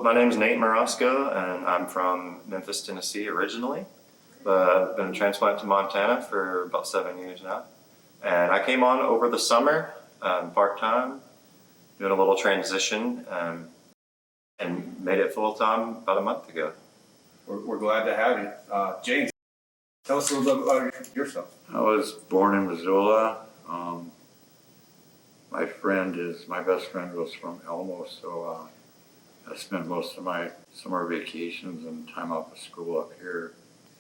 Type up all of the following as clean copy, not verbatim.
My name's Nate Marosco, and I'm from Memphis, Tennessee originally, but I've been transplanted to Montana for about 7 years now. And I came on over the summer, part-time, doing a little transition, and made it full-time about a month ago. We're glad to have you. James, tell us a little bit about yourself. I was born in Missoula. My best friend was from Elmo, so I spent most of my summer vacations and time off of school up here.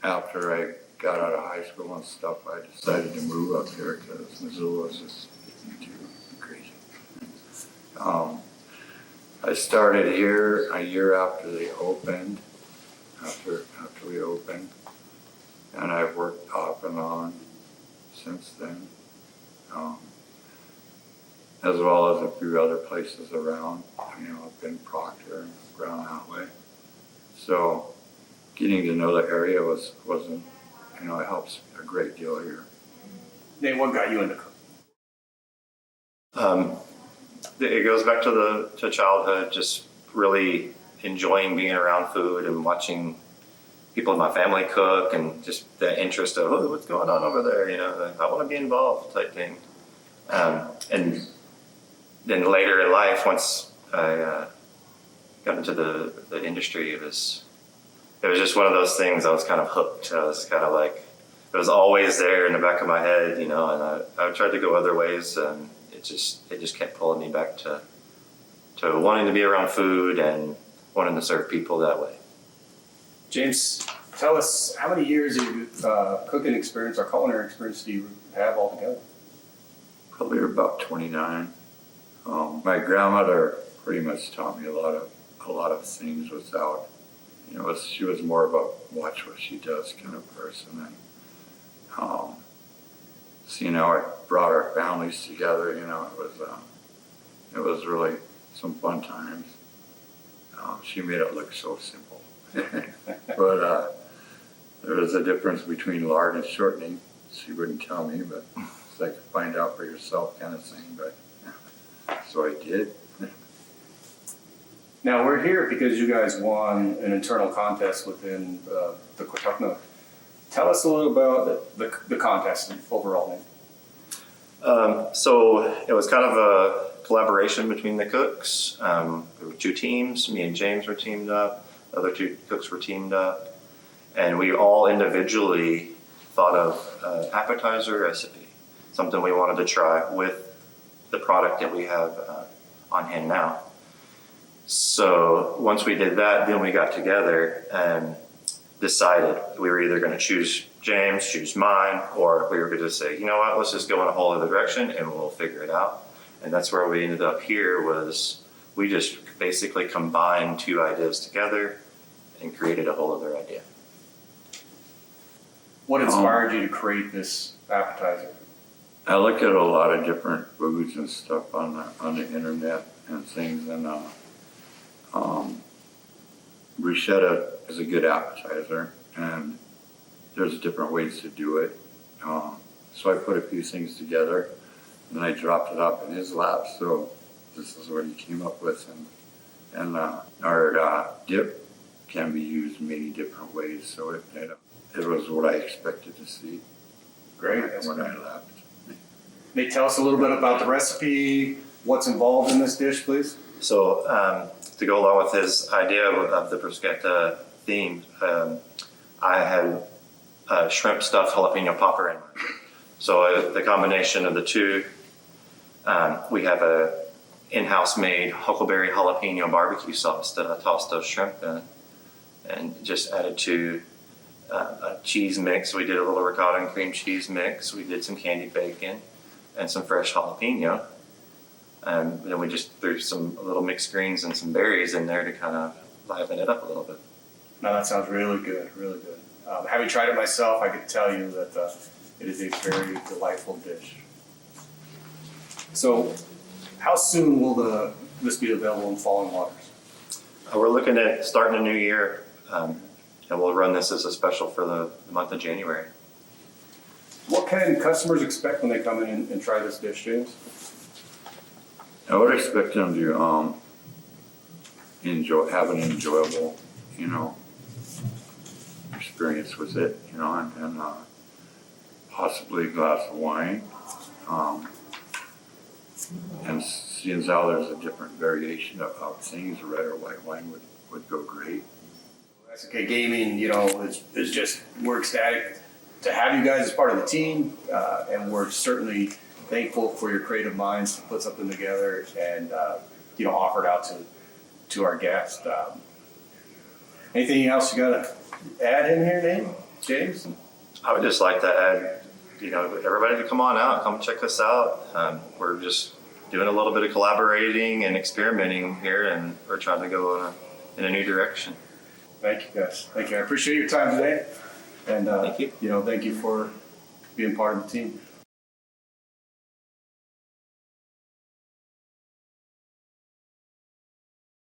After I got out of high school and stuff, I decided to move up here because Missoula was just getting too crazy. I started here a year after they opened, after we opened, and I've worked off and on since then, as well as a few other places around. Up in Proctor and around that way. So getting to know the area wasn't, it helps a great deal here. Nate, what got you into cooking? It goes back to childhood, just really enjoying being around food and watching people in my family cook, and just the interest of, oh, what's going on over there? I want to be involved type thing. And then later in life, once I got into the industry, it was just one of those things. I was kind of hooked. I was kind of like, it was always there in the back of my head, and I tried to go other ways, and it just kept pulling me back to wanting to be around food and wanting to serve people that way. James, tell us, how many years of cooking experience or culinary experience do you have altogether? Probably about 29. My grandmother pretty much taught me a lot of things without, she was more of a watch what she does kind of person, and seeing how it brought our families together, it was really some fun times. She made it look so simple, but there was a difference between lard and shortening. She wouldn't tell me, but it's like find out for yourself kind of thing. But so I did. Now, we're here because you guys won an internal contest within the Quatuckna. Tell us a little about the contest overall, Nate. So it was kind of a collaboration between the cooks. There were two teams. Me and James were teamed up. The other two cooks were teamed up. And we all individually thought of an appetizer recipe, something we wanted to try with the product that we have on hand now. So once we did that, then we got together and decided we were either going to choose James, choose mine, or we were going to say, you know what, let's just go in a whole other direction and we'll figure it out. And that's where we ended up here. Was we just basically combined two ideas together and created a whole other idea. What inspired you to create this appetizer? I look at a lot of different foods and stuff on the internet and things, and bruschetta is a good appetizer, and there's different ways to do it. So I put a few things together, and then I dropped it up in his lap. So this is what he came up with, and our dip can be used many different ways. So it was what I expected to see. Great. When I left. Nate, tell us a little bit about the recipe, what's involved in this dish, please. So to go along with his idea of the bruschetta theme, I had shrimp stuffed jalapeno popper in mind. So the combination of the two, we have a in-house made huckleberry jalapeno barbecue sauce that I tossed those shrimp in, and just added to a cheese mix. We did a little ricotta and cream cheese mix. We did some candied bacon and some fresh jalapeno. And then we just threw some little mixed greens and some berries in there to kind of liven it up a little bit. Now that sounds really good, really good. Having tried it myself, I can tell you that it is a very delightful dish. So how soon will this be available in Falling Waters? We're looking at starting a new year, and we'll run this as a special for the month of January. What can customers expect when they come in and try this dish, James? I would expect them to have an enjoyable, you know, experience with it, you know, and possibly a glass of wine. And seeing as how there's a different variation of things, red or white wine would go great. SNK Gaming, you know, is just, we're ecstatic to have you guys as part of the team, and we're certainly thankful for your creative minds to put something together and, you know, offer it out to our guests. Anything else you gotta add in here, Nate? James? I would just like to add, you know, everybody to come on out, come check us out. We're just doing a little bit of collaborating and experimenting here, and we're trying to go in a new direction. Thank you, guys. Thank you. I appreciate your time today. And, Thank you. you know, thank you for being part of the team.